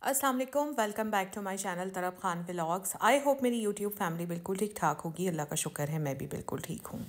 अस्सलाम वालेकुम, welcome back to my channel Taraf Khan vlogs. I hope मेरी यूट्यूब फैमिली बिल्कुल ठीक ठाक होगी। अल्लाह का शुक्र है, मैं भी बिल्कुल ठीक हूँ।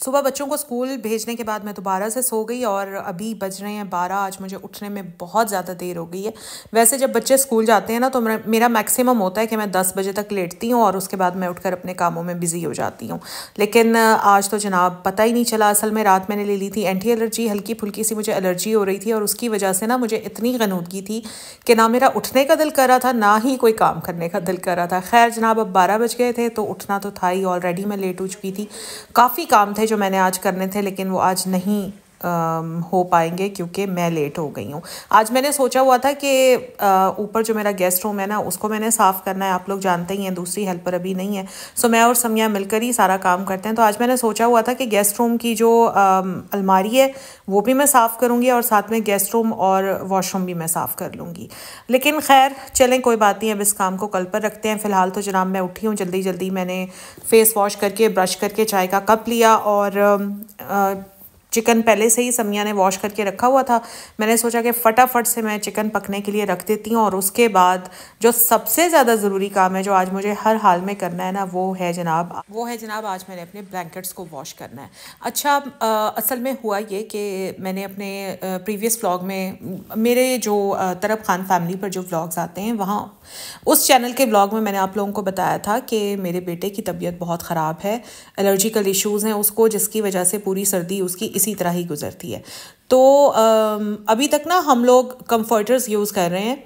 सुबह बच्चों को स्कूल भेजने के बाद मैं दोबारा से सो गई और अभी बज रहे हैं 12। आज मुझे उठने में बहुत ज़्यादा देर हो गई है। वैसे जब बच्चे स्कूल जाते हैं ना तो मेरा मैक्सिमम होता है कि मैं 10 बजे तक लेटती हूँ और उसके बाद मैं उठकर अपने कामों में बिज़ी हो जाती हूँ। लेकिन आज तो जनाब पता ही नहीं चला। असल में रात मैंने ले ली थी एंटी एलर्जी, हल्की फुल्की सी मुझे एलर्जी हो रही थी और उसकी वजह से ना मुझे इतनी गनूदगी थी कि ना मेरा उठने का दिल कर रहा था ना ही कोई काम करने का दिल कर रहा था। खैर जनाब, अब 12 बज गए थे तो उठना तो था ही। ऑलरेडी मैं लेट हो चुकी थी। काफ़ी काम थे जो मैंने आज करने थे लेकिन वो आज नहीं हो पाएंगे क्योंकि मैं लेट हो गई हूँ। आज मैंने सोचा हुआ था कि ऊपर जो मेरा गेस्ट रूम है ना उसको मैंने साफ़ करना है। आप लोग जानते ही हैं दूसरी हेल्पर अभी नहीं है, सो मैं और समिया मिलकर ही सारा काम करते हैं। तो आज मैंने सोचा हुआ था कि गेस्ट रूम की जो अलमारी है वो भी मैं साफ़ करूँगी और साथ में गेस्ट रूम और वॉशरूम भी मैं साफ़ कर लूँगी। लेकिन खैर चलें, कोई बात नहीं, अब इस काम को कल पर रखते हैं। फ़िलहाल तो जनाब मैं उठी हूँ जल्दी जल्दी। मैंने फ़ेस वॉश करके ब्रश करके चाय का कप लिया और चिकन पहले से ही समिया ने वॉश करके रखा हुआ था। मैंने सोचा कि फटाफट से मैं चिकन पकने के लिए रख देती हूँ और उसके बाद जो सबसे ज़्यादा ज़रूरी काम है जो आज मुझे हर हाल में करना है ना वो है जनाब आज मैंने अपने ब्लैंकेट्स को वॉश करना है। अच्छा, असल में हुआ ये कि मैंने अपने प्रीवियस व्लॉग में मेरे जो तरफ खान फैमिली पर जो व्लॉग्स आते हैं वहाँ उस चैनल के व्लॉग में मैंने आप लोगों को बताया था कि मेरे बेटे की तबीयत बहुत ख़राब है, एलर्जिकल इश्यूज़ हैं उसको, जिसकी वजह से पूरी सर्दी उसकी इसी तरह ही गुजरती है। तो अभी तक ना हम लोग कंफर्टर्स यूज़ कर रहे हैं।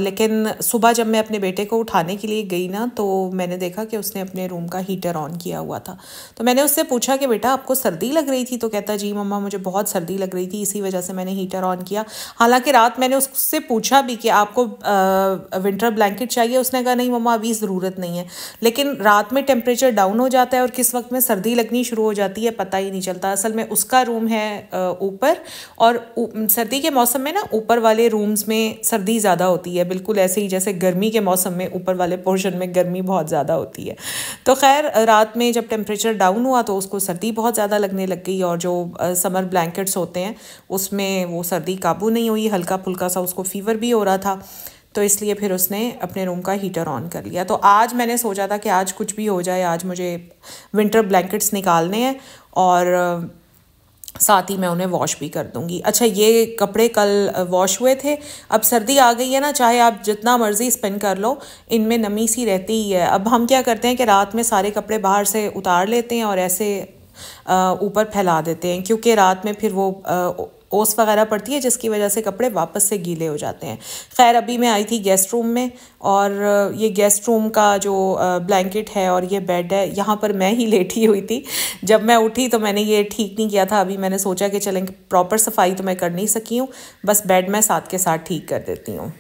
लेकिन सुबह जब मैं अपने बेटे को उठाने के लिए गई ना तो मैंने देखा कि उसने अपने रूम का हीटर ऑन किया हुआ था। तो मैंने उससे पूछा कि बेटा आपको सर्दी लग रही थी? तो कहता जी मम्मा मुझे बहुत सर्दी लग रही थी, इसी वजह से मैंने हीटर ऑन किया। हालांकि रात मैंने उससे पूछा भी कि आपको विंटर ब्लैंकेट चाहिए, उसने कहा नहीं मम्मा अभी ज़रूरत नहीं है। लेकिन रात में टेम्परेचर डाउन हो जाता है और किस वक्त में सर्दी लगनी शुरू हो जाती है पता ही नहीं चलता। असल में उसका रूम है ऊपर और सर्दी के मौसम में ना ऊपर वाले रूम्स में सर्दी ज़्यादा होती है, बिल्कुल ऐसे ही जैसे गर्मी के मौसम में ऊपर वाले पोर्शन में गर्मी बहुत ज़्यादा होती है। तो खैर रात में जब टेम्परेचर डाउन हुआ तो उसको सर्दी बहुत ज़्यादा लगने लग गई और जो समर ब्लैंकेट्स होते हैं उसमें वो सर्दी काबू नहीं हुई, हल्का फुल्का सा उसको फीवर भी हो रहा था। तो इसलिए फिर उसने अपने रूम का हीटर ऑन कर लिया। तो आज मैंने सोचा था कि आज कुछ भी हो जाए, आज मुझे विंटर ब्लैंकेट्स निकालने हैं और साथ ही मैं उन्हें वॉश भी कर दूंगी। अच्छा, ये कपड़े कल वॉश हुए थे, अब सर्दी आ गई है ना, चाहे आप जितना मर्जी स्पिन कर लो इनमें नमी सी रहती ही है। अब हम क्या करते हैं कि रात में सारे कपड़े बाहर से उतार लेते हैं और ऐसे ऊपर फैला देते हैं क्योंकि रात में फिर वो ओस वगैरह पड़ती है जिसकी वजह से कपड़े वापस से गीले हो जाते हैं। खैर अभी मैं आई थी गेस्ट रूम में और ये गेस्ट रूम का जो ब्लैंकेट है और ये बेड है यहाँ पर मैं ही लेटी हुई थी। जब मैं उठी तो मैंने ये ठीक नहीं किया था। अभी मैंने सोचा कि चलें, प्रॉपर सफाई तो मैं कर नहीं सकी हूँ, बस बेड मैं साथ के साथ ठीक कर देती हूँ।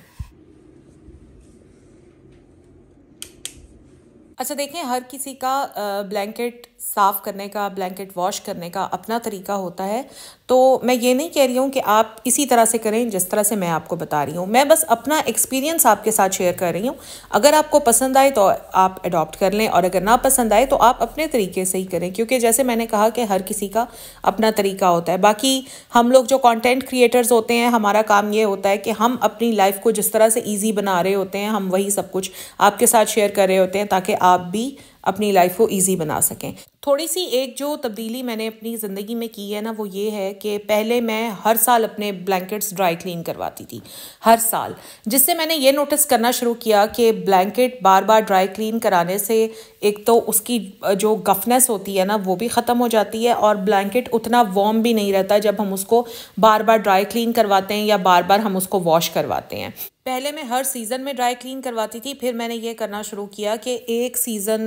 अच्छा देखें, हर किसी का ब्लैंकेट साफ़ करने का, ब्लैंकेट वॉश करने का अपना तरीका होता है। तो मैं ये नहीं कह रही हूँ कि आप इसी तरह से करें जिस तरह से मैं आपको बता रही हूँ। मैं बस अपना एक्सपीरियंस आपके साथ शेयर कर रही हूँ। अगर आपको पसंद आए तो आप अडॉप्ट कर लें और अगर ना पसंद आए तो आप अपने तरीके से ही करें क्योंकि जैसे मैंने कहा कि हर किसी का अपना तरीका होता है। बाकी हम लोग जो कंटेंट क्रिएटर्स होते हैं हमारा काम ये होता है कि हम अपनी लाइफ को जिस तरह से ईजी बना रहे होते हैं हम वही सब कुछ आपके साथ शेयर कर रहे होते हैं ताकि आप भी अपनी लाइफ को इजी बना सकें। थोड़ी सी एक जो तब्दीली मैंने अपनी ज़िंदगी में की है ना वो ये है कि पहले मैं हर साल अपने ब्लैंकेट्स ड्राई क्लीन करवाती थी, हर साल, जिससे मैंने ये नोटिस करना शुरू किया कि ब्लैंकेट बार बार ड्राई क्लीन कराने से एक तो उसकी जो गफनेस होती है ना वो भी ख़त्म हो जाती है और ब्लैंकेट उतना वार्म भी नहीं रहता जब हम उसको बार बार ड्राई क्लीन करवाते हैं या बार बार हम उसको वॉश करवाते हैं। पहले मैं हर सीज़न में ड्राई क्लीन करवाती थी, फिर मैंने ये करना शुरू किया कि एक सीज़न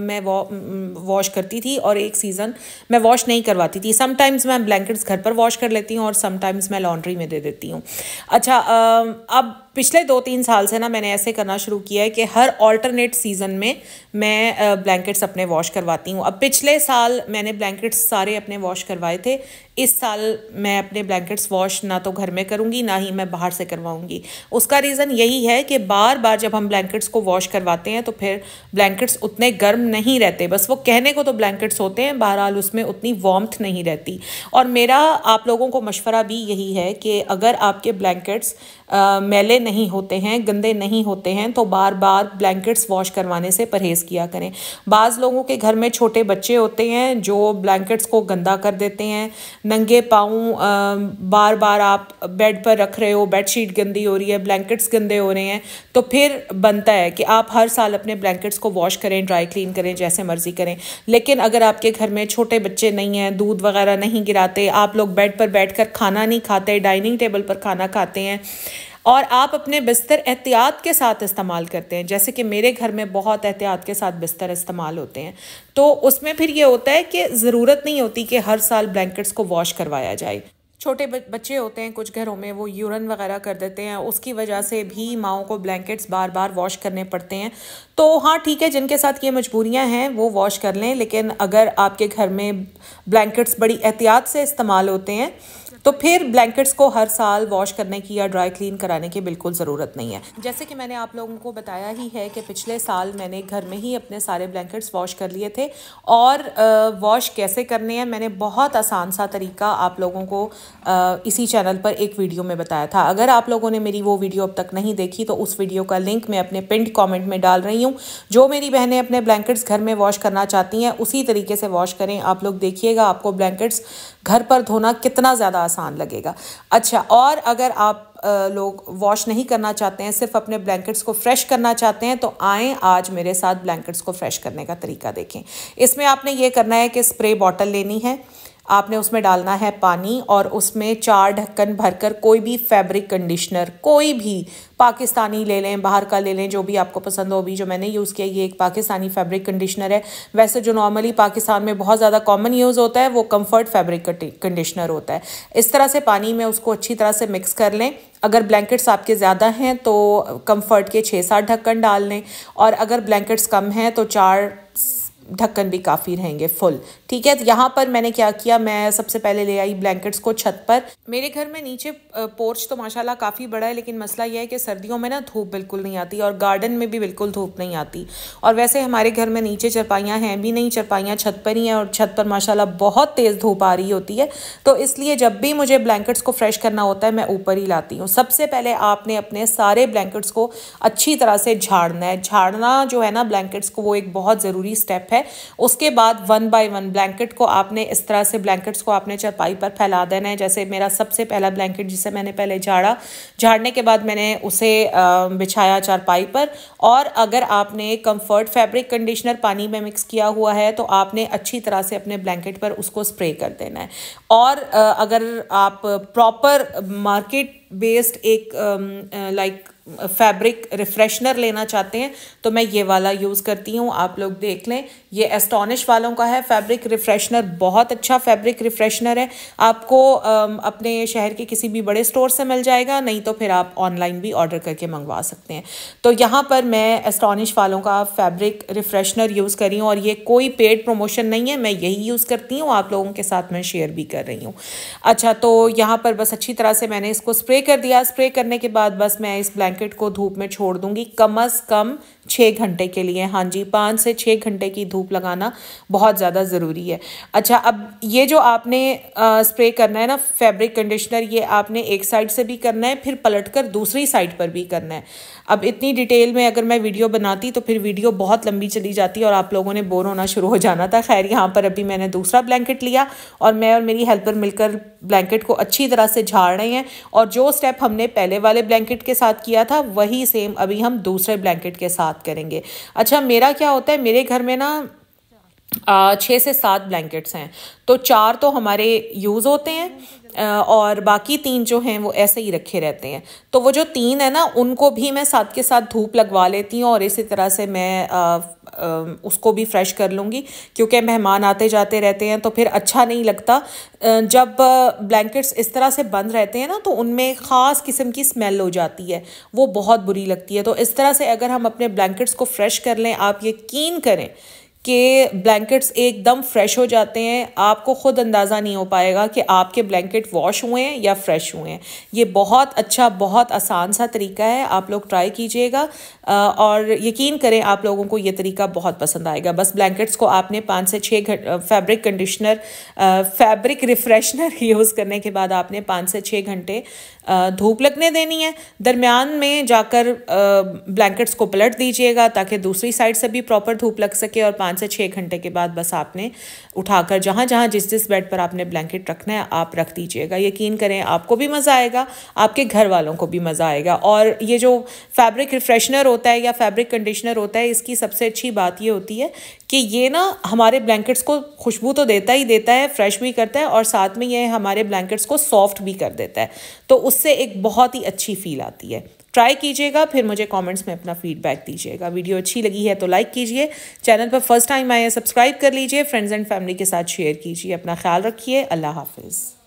मैं वॉश करती थी और एक सीज़न मैं वॉश नहीं करवाती थी। समटाइम्स मैं ब्लैंकेट्स घर पर वॉश कर लेती हूँ और समटाइम्स मैं लॉन्ड्री में दे देती हूँ। अच्छा, अब पिछले 2-3 साल से ना मैंने ऐसे करना शुरू किया है कि हर ऑल्टरनेट सीज़न में मैं ब्लैंकेट्स अपने वॉश करवाती हूँ। अब पिछले साल मैंने ब्लैंकेट्स सारे अपने वॉश करवाए थे। इस साल मैं अपने ब्लैंकेट्स वॉश ना तो घर में करूँगी, ना ही मैं बाहर से करवाऊँगी। उसका रीज़न यही है कि बार बार जब हम ब्लैंकेट्स को वॉश करवाते हैं तो फिर ब्लैंकेट्स उतने गर्म नहीं रहते। बस वो कहने को तो ब्लैंकेट्स होते हैं, बहरहाल उसमें उतनी वार्मथ नहीं रहती। और मेरा आप लोगों को मशवरा भी यही है कि अगर आपके ब्लैंकेट्स मैले नहीं होते हैं, गंदे नहीं होते हैं, तो बार बार ब्लैंकेट्स वॉश करवाने से परहेज़ किया करें। बाज़ लोगों के घर में छोटे बच्चे होते हैं जो ब्लैंकेट्स को गंदा कर देते हैं। नंगे पाँव बार बार आप बेड पर रख रहे हो, बेडशीट गंदी हो रही है, ब्लैंकेट्स गंदे हो रहे हैं, तो फिर बनता है कि आप हर साल अपने ब्लैंकेट्स को वॉश करें, ड्राई क्लीन करें, जैसे मर्जी करें। लेकिन अगर आपके घर में छोटे बच्चे नहीं हैं, दूध वगैरह नहीं गिराते, आप लोग बेड पर बैठकर खाना नहीं खाते, डाइनिंग टेबल पर खाना खाते हैं और आप अपने बिस्तर एहतियात के साथ इस्तेमाल करते हैं, जैसे कि मेरे घर में बहुत एहतियात के साथ बिस्तर इस्तेमाल होते हैं, तो उसमें फिर ये होता है कि ज़रूरत नहीं होती कि हर साल ब्लैंकेट्स को वॉश करवाया जाए। छोटे बच्चे होते हैं कुछ घरों में, वो यूरिन वगैरह कर देते हैं, उसकी वजह से भी माओं को ब्लैंकेट्स बार बार वॉश करने पड़ते हैं। तो हाँ ठीक है, जिनके साथ ये मजबूरियां हैं वो वॉश कर लें, लेकिन अगर आपके घर में ब्लैंकेट्स बड़ी एहतियात से इस्तेमाल होते हैं तो फिर ब्लैंकेट्स को हर साल वॉश करने की या ड्राई क्लीन कराने की बिल्कुल ज़रूरत नहीं है। जैसे कि मैंने आप लोगों को बताया ही है कि पिछले साल मैंने घर में ही अपने सारे ब्लैंकेट्स वॉश कर लिए थे। और वॉश कैसे करने हैं मैंने बहुत आसान सा तरीका आप लोगों को इसी चैनल पर एक वीडियो में बताया था। अगर आप लोगों ने मेरी वो वीडियो अब तक नहीं देखी तो उस वीडियो का लिंक मैं अपने पिंड कॉमेंट में डाल रही हूँ। जो मेरी बहनें अपने ब्लैंकेट्स घर में वॉश करना चाहती हैं उसी तरीके से वॉश करें। आप लोग देखिएगा आपको ब्लैंकेट्स घर पर धोना कितना ज़्यादा आसान लगेगा। अच्छा, और अगर आप लोग वॉश नहीं करना चाहते हैं, सिर्फ अपने ब्लैंकेट्स को फ्रेश करना चाहते हैं, तो आएँ आज मेरे साथ ब्लैंकेट्स को फ्रेश करने का तरीका देखें। इसमें आपने ये करना है कि स्प्रे बॉटल लेनी है, आपने उसमें डालना है पानी और उसमें 4 ढक्कन भरकर कोई भी फैब्रिक कंडीशनर, कोई भी पाकिस्तानी ले लें, बाहर का ले लें, जो भी आपको पसंद हो। अभी जो मैंने यूज़ किया ये एक पाकिस्तानी फैब्रिक कंडीशनर है। वैसे जो नॉर्मली पाकिस्तान में बहुत ज़्यादा कॉमन यूज़ होता है वो कंफर्ट फैब्रिक कंडीशनर होता है। इस तरह से पानी में उसको अच्छी तरह से मिक्स कर लें। अगर ब्लैंकेट्स आपके ज़्यादा हैं तो कंफर्ट के 6-7 ढक्कन डाल लें, और अगर ब्लैंकेट्स कम हैं तो 4 ढक्कन भी काफ़ी रहेंगे फुल। ठीक है, तो यहाँ पर मैंने क्या किया, मैं सबसे पहले ले आई ब्लैंकेट्स को छत पर। मेरे घर में नीचे पोर्च तो माशाल्लाह काफ़ी बड़ा है, लेकिन मसला यह है कि सर्दियों में ना धूप बिल्कुल नहीं आती और गार्डन में भी बिल्कुल धूप नहीं आती। और वैसे हमारे घर में नीचे चरपाइयाँ हैं भी नहीं, चरपाइयाँ छत पर ही हैं और छत पर माशाल्लाह बहुत तेज़ धूप आ रही होती है। तो इसलिए जब भी मुझे ब्लैंकेट्स को फ्रेश करना होता है मैं ऊपर ही लाती हूँ। सबसे पहले आपने अपने सारे ब्लैंकेट्स को अच्छी तरह से झाड़ना है। झाड़ना जो है ना ब्लैंकेट्स को, वो एक बहुत ज़रूरी स्टेप है। उसके बाद 1 बाय 1 ब्लैंकेट को आपने इस तरह से ब्लैंकेट्स को आपने चारपाई पर फैला देना है। जैसे मेरा सबसे पहला ब्लैंकेट जिसे मैंने पहले झाड़ा, झाड़ने के बाद मैंने उसे बिछाया चारपाई पर। और अगर आपने कंफर्ट फैब्रिक कंडीशनर पानी में मिक्स किया हुआ है तो आपने अच्छी तरह से अपने ब्लैंकेट पर उसको स्प्रे कर देना है। और अगर आप प्रॉपर मार्केट बेस्ड एक लाइक फैब्रिक रिफ्रेशनर लेना चाहते हैं तो मैं ये वाला यूज़ करती हूँ। आप लोग देख लें, ये एस्टॉनिश वालों का है फैब्रिक रिफ्रेशनर। बहुत अच्छा फैब्रिक रिफ्रेशनर है। आपको अपने शहर के किसी भी बड़े स्टोर से मिल जाएगा, नहीं तो फिर आप ऑनलाइन भी ऑर्डर करके मंगवा सकते हैं। तो यहाँ पर मैं एस्टॉनिश वालों का फैब्रिक रिफ्रेशनर यूज़ कर रही हूँ और ये कोई पेड प्रमोशन नहीं है, मैं यही यूज़ करती हूँ, आप लोगों के साथ मैं शेयर भी कर रही हूँ। अच्छा, तो यहाँ पर बस अच्छी तरह से मैंने इसको स्प्रे कर दिया। स्प्रे करने के बाद बस मैं इस ब्लैंकेट को धूप में छोड़ दूंगी कम से कम 6 घंटे के लिए। हाँ जी, 5 से 6 घंटे की धूप लगाना बहुत ज़्यादा ज़रूरी है। अच्छा, अब ये जो आपने स्प्रे करना है ना फैब्रिक कंडीशनर, ये आपने एक साइड से भी करना है, फिर पलटकर दूसरी साइड पर भी करना है। अब इतनी डिटेल में अगर मैं वीडियो बनाती तो फिर वीडियो बहुत लंबी चली जाती और आप लोगों ने बोर होना शुरू हो जाना था। खैर, यहाँ पर अभी मैंने दूसरा ब्लैंकेट लिया और मैं और मेरी हेल्पर मिलकर ब्लैंकेट को अच्छी तरह से झाड़ रहे हैं। और जो स्टेप हमने पहले वाले ब्लैंकेट के साथ किया था वही सेम अभी हम दूसरे ब्लैंकेट के साथ करेंगे। अच्छा, मेरा क्या होता है, मेरे घर में ना 6 से 7 ब्लैंकेट्स हैं, तो 4 तो हमारे यूज़ होते हैं और बाकी 3 जो हैं वो ऐसे ही रखे रहते हैं। तो वो जो 3 है ना उनको भी मैं साथ के साथ धूप लगवा लेती हूँ और इसी तरह से मैं उसको भी फ्रेश कर लूँगी, क्योंकि मेहमान आते जाते रहते हैं तो फिर अच्छा नहीं लगता। जब ब्लैंकेट्स इस तरह से बंद रहते हैं ना तो उनमें ख़ास किस्म की स्मेल हो जाती है, वो बहुत बुरी लगती है। तो इस तरह से अगर हम अपने ब्लैंकेट्स को फ्रेश कर लें, आप यकीन करें कि ब्लैंकेट्स एकदम फ्रेश हो जाते हैं। आपको ख़ुद अंदाज़ा नहीं हो पाएगा कि आपके ब्लैंकेट वॉश हुए हैं या फ्रेश हुए हैं। ये बहुत अच्छा, बहुत आसान सा तरीका है, आप लोग ट्राई कीजिएगा और यकीन करें आप लोगों को ये तरीका बहुत पसंद आएगा। बस ब्लैंकेट्स को आपने 5 से 6 घंटे फैब्रिक कंडीशनर, फैब्रिक रिफ्रेशनर यूज़ करने के बाद आपने 5 से 6 घंटे धूप लगने देनी है। दरमियान में जाकर ब्लैंकेट्स को पलट दीजिएगा ताकि दूसरी साइड से भी प्रॉपर धूप लग सके, और 5 से 6 घंटे के बाद बस आपने उठाकर जहाँ जहाँ जिस बेड पर आपने ब्लैंकेट रखना है आप रख दीजिएगा। यकीन करें आपको भी मज़ा आएगा, आपके घर वालों को भी मज़ा आएगा। और ये जो फैब्रिक रिफ्रेशनर होता है या फैब्रिक कंडीशनर होता है, इसकी सबसे अच्छी बात ये होती है कि ये ना हमारे ब्लैंकेट्स को खुशबू तो देता ही देता है, फ्रेश भी करता है, और साथ में ये हमारे ब्लैंकेट्स को सॉफ्ट भी कर देता है। तो उससे एक बहुत ही अच्छी फील आती है। ट्राई कीजिएगा, फिर मुझे कमेंट्स में अपना फीडबैक दीजिएगा। वीडियो अच्छी लगी है तो लाइक कीजिए, चैनल पर फर्स्ट टाइम आए हैं सब्सक्राइब कर लीजिए, फ्रेंड्स एंड फैमिली के साथ शेयर कीजिए। अपना ख्याल रखिए, अल्लाह हाफिज़।